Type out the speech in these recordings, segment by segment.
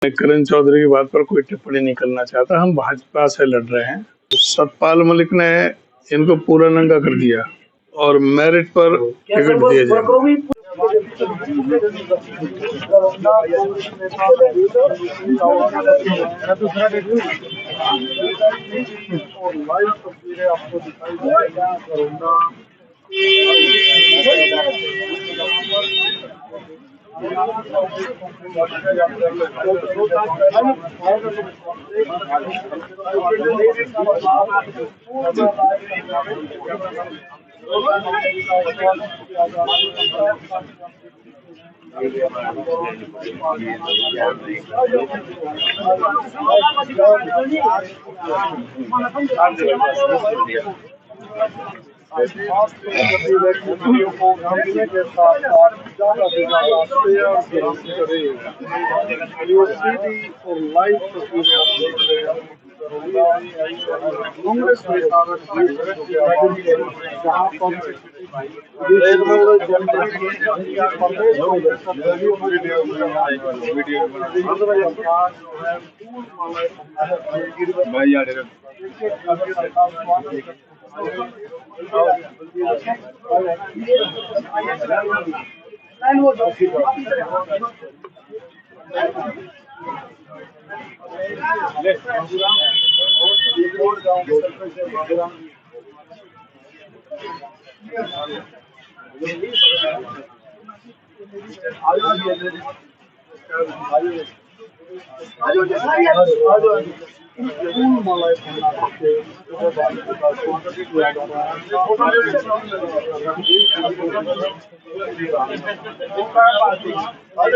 करण चौधरी की बात पर कोई टिप्पणी नहीं करना चाहता। हम भाजपा से लड़ रहे हैं। सतपाल मलिक ने इनको पूरा नंगा कर दिया और मेरिट पर टिकट दिए जाए।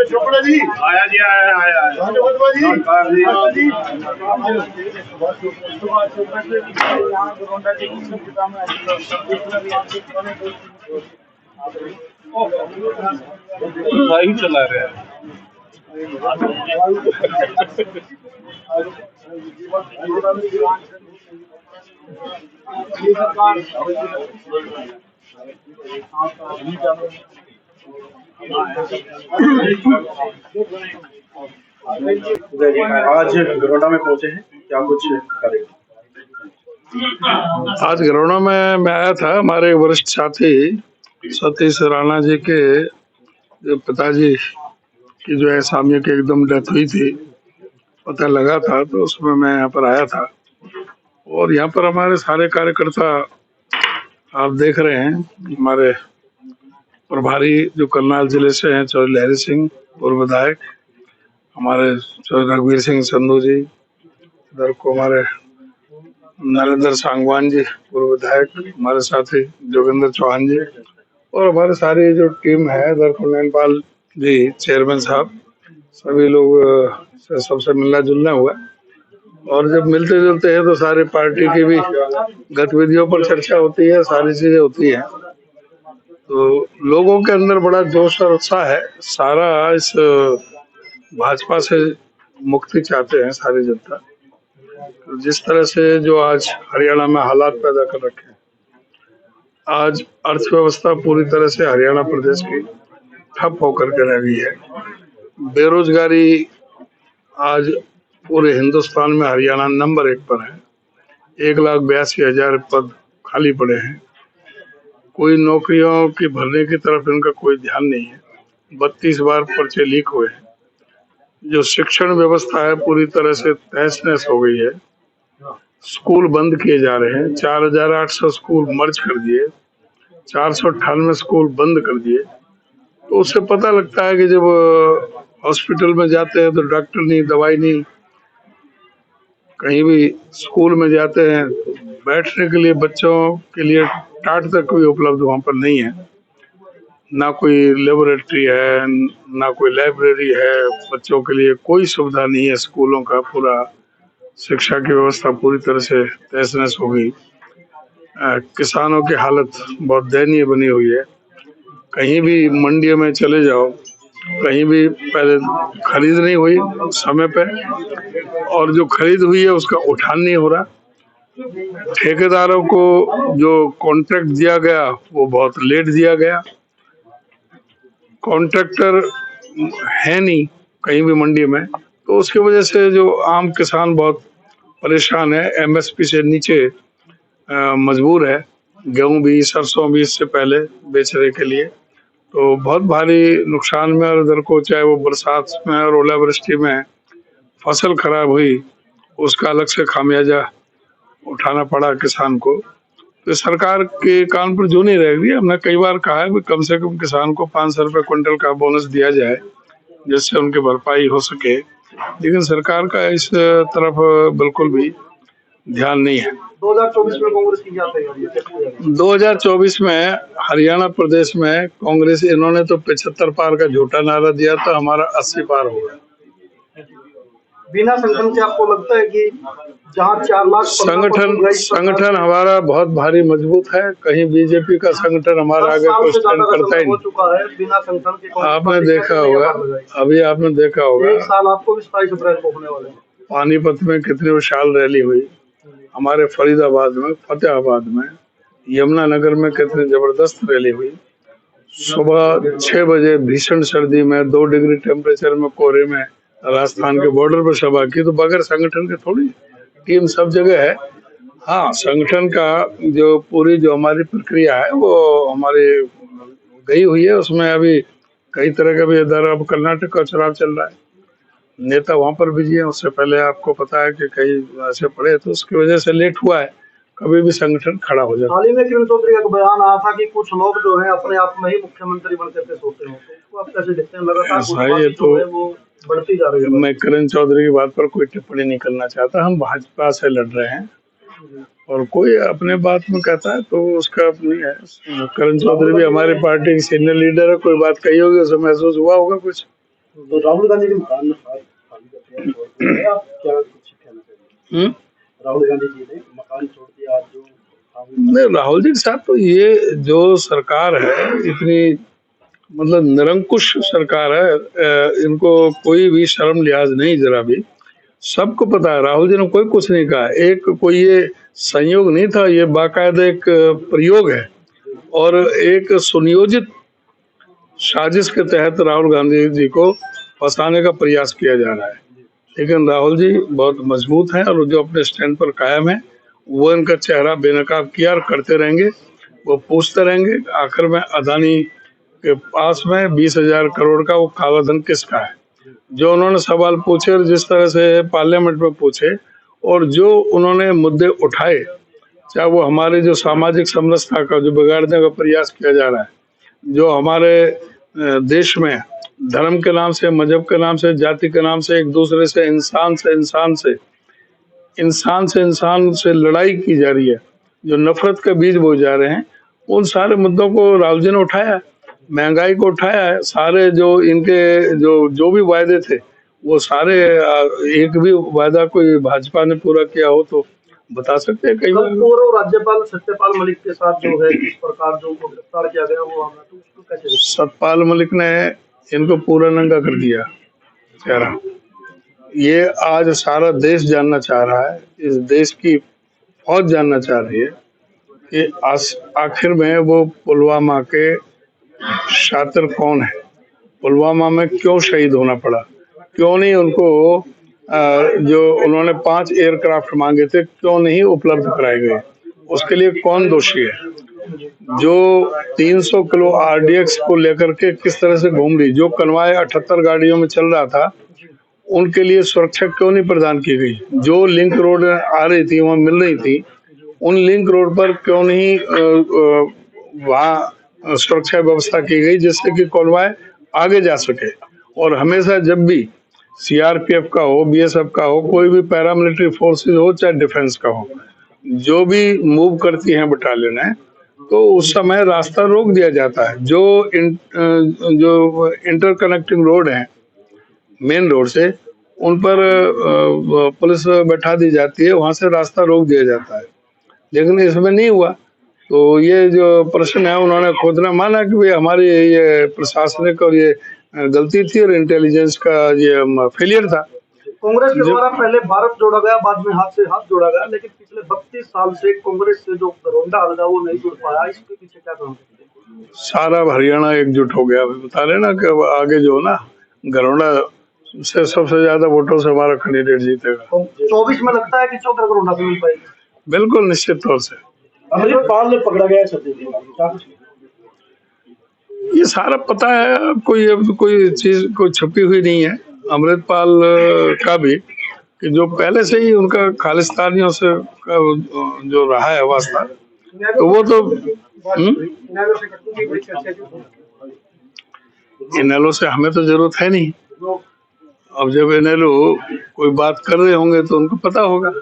चोपड़ा जी आया जी आया सही चला रहे हैं। आज गरोडा में पहुंचे हैं, क्या कुछ करेंगे? आज गरोडा में मैं आया था। हमारे वरिष्ठ साथी सतीश राणा जी के जो पिताजी की जो है सामने की एकदम डेथ हुई थी, पता लगा था, तो उसमें मैं यहाँ पर आया था। और यहाँ पर हमारे सारे कार्यकर्ता आप देख रहे हैं। हमारे प्रभारी जो करनाल जिले से हैं चौधरी लहरी सिंह पूर्व विधायक, हमारे चौधरी रघुवीर सिंह संधू जी, इधर को हमारे नरेंद्र सांगवान जी पूर्व विधायक, हमारे साथी जोगिंदर चौहान जी, और हमारे सारी जो टीम है, इधर को नैनपाल जी चेयरमैन साहब, सभी लोग से सबसे मिलना जुलना हुआ। और जब मिलते जुलते हैं तो सारी पार्टी की भी गतिविधियों पर चर्चा होती है, सारी चीजें होती हैं। तो लोगों के अंदर बड़ा जोश और उत्साह है। सारा इस भाजपा से मुक्ति चाहते हैं सारी जनता। तो जिस तरह से जो आज हरियाणा में हालात पैदा कर रखे हैं, आज अर्थव्यवस्था पूरी तरह से हरियाणा प्रदेश की ठप होकर के रह गई है। बेरोजगारी आज पूरे हिंदुस्तान में हरियाणा नंबर 1 पर है। 1,82,000 पद खाली पड़े हैं। कोई नौकरियों की भरने की तरफ इनका कोई ध्यान नहीं है। 32 बार पर्चे लीक हुए हैं। जो शिक्षण व्यवस्था है पूरी तरह से तहस नहस हो गई है। स्कूल बंद किए जा रहे हैं। 4,800 स्कूल मर्ज कर दिए, 498 स्कूल बंद कर दिए। तो उससे पता लगता है कि जब हॉस्पिटल में जाते हैं तो डॉक्टर नहीं, दवाई नहीं। कहीं भी स्कूल में जाते हैं तो बैठने के लिए बच्चों के लिए टाट तक कोई उपलब्ध वहाँ पर नहीं है। ना कोई लेबोरेटरी है, ना कोई लाइब्रेरी है। बच्चों के लिए कोई सुविधा नहीं है। स्कूलों का पूरा शिक्षा की व्यवस्था पूरी तरह से तहस नहस हो गई। किसानों की हालत बहुत दयनीय बनी हुई है। कहीं भी मंडियों में चले जाओ, कहीं भी पहले खरीद नहीं हुई समय पे, और जो खरीद हुई है उसका उठान नहीं हो रहा। ठेकेदारों को जो कॉन्ट्रैक्ट दिया गया वो बहुत लेट दिया गया। कॉन्ट्रैक्टर है नहीं कहीं भी मंडी में। तो उसकी वजह से जो आम किसान बहुत परेशान है, एमएसपी से नीचे मजबूर है। गेहूं भी सरसों भी इससे पहले बेचने के लिए, तो बहुत भारी नुकसान में, और उधर को चाहे वो बरसात में और ओलावृष्टि में फसल खराब हुई, उसका अलग से खामियाजा उठाना पड़ा किसान को। तो सरकार के कान पर जू नहीं रहेगी। हमने कई बार कहा है कि कम से कम किसान को 500 रुपये क्विंटल का बोनस दिया जाए, जिससे उनकी भरपाई हो सके, लेकिन सरकार का इस तरफ बिल्कुल भी ध्यान नहीं है। 2024 में कांग्रेस की क्या तैयारी है, कैसे तैयारी है? 2024 में हरियाणा प्रदेश में कांग्रेस, इन्होंने तो 75 पार का झूठा नारा दिया था, हमारा 80 पार होगा। बिना संगठन के आपको लगता है कि जहां 4 लाख संगठन हमारा बहुत भारी मजबूत है। कहीं बीजेपी का संगठन हमारा आगे कोई स्टैंड करता ही हो चुका है बिना संगठन के। आपने देखा होगा, अभी आपने देखा होगा, 1 साल आपको भी 27 अप्रैल को होने वाले हैं। पानीपत में कितनी विशाल रैली हुई, हमारे फरीदाबाद में, फतेहाबाद में, यमुनानगर में कितनी जबरदस्त रैली हुई। सुबह 6 बजे भीषण सर्दी में 2 डिग्री टेम्परेचर में कोहरे में राजस्थान के बॉर्डर पर सभा की। तो बगैर संगठन के थोड़ी, टीम सब जगह है। हाँ, संगठन का जो पूरी जो हमारी प्रक्रिया है वो हमारी गई हुई है। उसमें अभी कई तरह का भी, इधर अब कर्नाटक का चुनाव चल रहा है, नेता वहां पर बिजी है। उससे पहले आपको पता है कि कई ऐसे पड़े, तो उसकी वजह से लेट हुआ है। कभी भी संगठन खड़ा हो जाता है। हाल ही में किरण चौधरी का बयान आया था कि कुछ लोग जो है अपने आप में ही मुख्यमंत्री बनकर पेश होते हैं, तो आप कैसे देखते हैं? लगातार ये तो वो बढ़ती जा रही है। मैं किरण चौधरी की बात पर कोई टिप्पणी नहीं करना चाहता। हम भाजपा से लड़ रहे हैं, और कोई अपने बात में कहता है तो उसका अपनी है। किरण चौधरी भी हमारी पार्टी की सीनियर लीडर है, कोई बात कही होगी, उसे महसूस हुआ होगा कुछ। तो राहुल गांधी के मकान में आप क्या कुछ कहना चाहिए? राहुल गांधी जी ने मकान छोड़ दिया, जो नहीं, राहुल जी के साथ तो ये जो सरकार है, इतनी मतलब निरंकुश सरकार है, इनको कोई भी शर्म लिहाज नहीं, जरा भी। सबको पता है राहुल जी ने कोई कुछ नहीं कहा। एक कोई ये संयोग नहीं था, ये बाकायदा एक प्रयोग है और एक सुनियोजित साजिश के तहत राहुल गांधी जी को फंसाने का प्रयास किया जा रहा है। लेकिन राहुल जी बहुत मजबूत हैं और जो अपने स्टैंड पर कायम है, वो इनका चेहरा बेनकाब किया और करते रहेंगे। वो पूछते रहेंगे आखिर में अदानी के पास में 20,000 करोड़ का वो काला धन किसका है। जो उन्होंने सवाल पूछे और जिस तरह से पार्लियामेंट में पूछे, और जो उन्होंने मुद्दे उठाए, चाहे वो हमारे जो सामाजिक समरसता का जो बिगाड़ने का प्रयास किया जा रहा है, जो हमारे देश में धर्म के नाम से, मजहब के नाम से, जाति के नाम से, एक दूसरे से इंसान से लड़ाई की जा रही है, जो नफरत के बीज बोए जा रहे हैं, उन सारे मुद्दों को राहुल जी ने उठाया। महंगाई को उठाया है। सारे जो इनके जो भी वायदे थे, वो सारे, एक भी वायदा कोई भाजपा ने पूरा किया हो तो बता सकते हैं। कई बार पूर्व राज्यपाल सत्यपाल मलिक के साथ जो है किस प्रकार जो उनको गिरफ्तार किया गया, वो हमें तो उसको कैसे? सत्यपाल मलिक ने इनको पूरा नंगा कर दिया चेहरा। ये आज सारा देश जानना चाह रहा है, इस देश की फौज जानना चाह रही है कि आखिर में वो पुलवामा के शातिर कौन है, पुलवामा में क्यों शहीद होना पड़ा, क्यों नहीं उनको जो उन्होंने 5 एयरक्राफ्ट मांगे थे क्यों नहीं उपलब्ध कराए गए, उसके लिए कौन दोषी है। जो 300 किलो आरडीएक्स को लेकर के किस तरह से घूम रही, जो कन्वाय 78 गाड़ियों में चल रहा था, उनके लिए सुरक्षा क्यों नहीं प्रदान की गई। जो लिंक रोड आ रही थी, वहाँ मिल रही थी, उन लिंक रोड पर क्यों नहीं वहाँ सुरक्षा व्यवस्था की गई, जिससे कि कॉन्वॉय आगे जा सके। और हमेशा जब भी सीआरपीएफ का हो, बीएसएफ का हो, कोई भी पैरामिलिट्री फोर्सेस हो, चाहे डिफेंस का हो, जो भी मूव करती हैं बटालियन है, तो उस समय रास्ता रोक दिया जाता है। जो इंटरकनेक्टिंग रोड है मेन रोड से, उन पर पुलिस बैठा दी जाती है, वहां से रास्ता रोक दिया जाता है। लेकिन इसमें नहीं हुआ। तो ये जो प्रश्न है, उन्होंने खुद ने माना कि भाई हमारी ये प्रशासनिक और ये गलती थी और इंटेलिजेंस का ये फेलियर था। कांग्रेस के द्वारा पहले भारत जोड़ा गया, बाद में हाथ से हाथ जोड़ा गया, लेकिन पिछले 32 साल से कांग्रेस से जो घरोंडा अलगा वो नहीं जुड़ पाया, इसके पीछे क्या कारण है? सारा हरियाणा एकजुट हो गया। बता रहे ना कि आगे जो ना घरोंडा से सबसे ज्यादा वोटों से हमारा कैंडिडेट जीतेगा। तो 24 में लगता है कि चौधरी करुणा से मिल पाएगी। बिल्कुल निश्चित तौर से। अमृतपाल ने पकड़ा गया छत्तीसगढ़ में, क्या कुछ ये सारा पता है, कोई चीज कोई छुपी हुई नहीं है। अमृतपाल का भी कि जो पहले से ही उनका खालिस्तानियों से का जो रहा है वास्ता, तो वो तो इनेलो से हमें तो जरूरत है नहीं। अब जब इनेलो कोई बात कर रहे होंगे तो उनको पता होगा।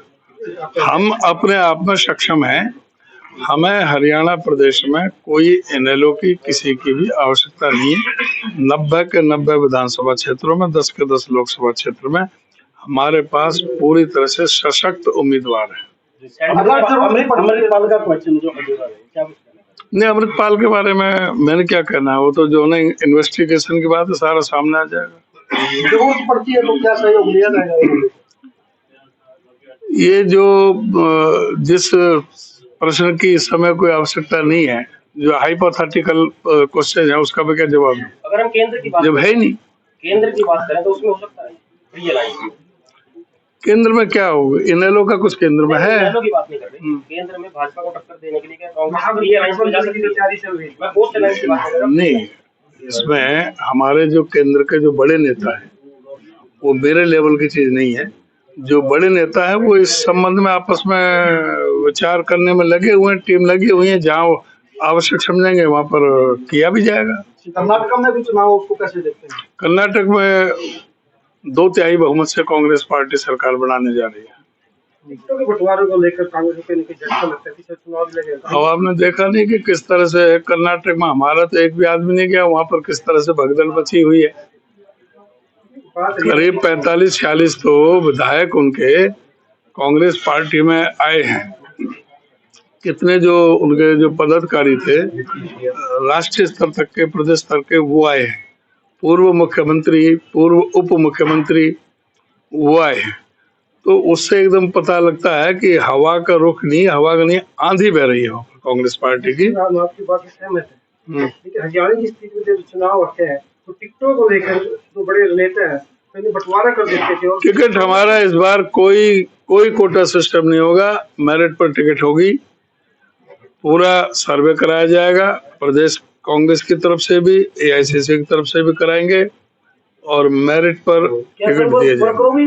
हम अपने आप में सक्षम हैं। हमें हरियाणा प्रदेश में कोई इनेलो की किसी की भी आवश्यकता नहीं है। 90 के 90 विधानसभा क्षेत्रों में, 10 के 10 लोकसभा क्षेत्र में हमारे पास पूरी तरह से सशक्त उम्मीदवार है। अमृतपाल का क्वेश्चन जो क्या नहीं, अमृतपाल के बारे में मैंने क्या कहना है, वो तो जो नहीं इन्वेस्टिगेशन की बात है, सारा सामने आ जाएगा। जरूरत पड़ती है तो क्या सहयोग लिया जाएगा? ये जो जिस प्रश्न की इस समय कोई आवश्यकता नहीं है, जो हाइपोथेटिकल क्वेश्चन है, उसका भी क्या जवाब है? अगर हम केंद्र की बात जब है ही नहीं, केंद्र की बात करें तो उसमें हो सकता है फ्री अलायंस। केंद्र में क्या होगा? इनेलो का कुछ केंद्र में है। इनेलो की बात नहीं कर रहे, केंद्र में भाजपा को टक्कर देने के लिए क्या कांग्रेस फ्री अलायंस में जा सकती है? तैयारी चल रही है। मैं पोस्ट अलायंस की बात कर रहा हूं। नहीं, इसमें हमारे जो केंद्र के जो बड़े नेता है, वो मेरे लेवल की चीज नहीं है। जो बड़े नेता है वो इस संबंध में आपस में विचार करने में लगे हुए हैं, टीम लगी हुई है। जहाँ आवश्यक समझेंगे वहां पर किया भी जाएगा। कर्नाटक में भी चुनाव, उसको कैसे देखते हैं? कर्नाटक में 2/3 बहुमत से कांग्रेस पार्टी सरकार बनाने जा रही है। टिकटों के बंटवारे को लेकर कांग्रेस के झटका लगता है कि चुनाव भी लगेगा। अब आपने देखा नहीं कि किस तरह से कर्नाटक में हमारा तो एक भी आदमी नहीं गया, वहां पर किस तरह से भगदड़ मची हुई है। करीब 45-46 तो विधायक उनके कांग्रेस पार्टी में आए हैं। कितने जो उनके जो पदाधिकारी थे राष्ट्रीय स्तर तक के, प्रदेश स्तर के, वो आए हैं। पूर्व मुख्यमंत्री, पूर्व उप मुख्यमंत्री वो आए हैं। तो उससे एकदम पता लगता है कि हवा का रुख नहीं, हवा का नहीं, आंधी बह रही है कांग्रेस पार्टी की। हम आपकी बात से सहमत है, लेकिन हरियाणा की स्थिति में जब चुनाव होते हैं तो टिकटों को लेकर जो बड़े नेता हैं पहले बंटवारा कर देते थे। टिकट हमारा इस बार कोई कोटा सिस्टम नहीं होगा, मेरिट पर टिकट होगी। पूरा सर्वे कराया जाएगा, प्रदेश कांग्रेस की तरफ से भी, AICC की तरफ से भी कराएंगे और मेरिट पर टिकट दिए जाएंगे।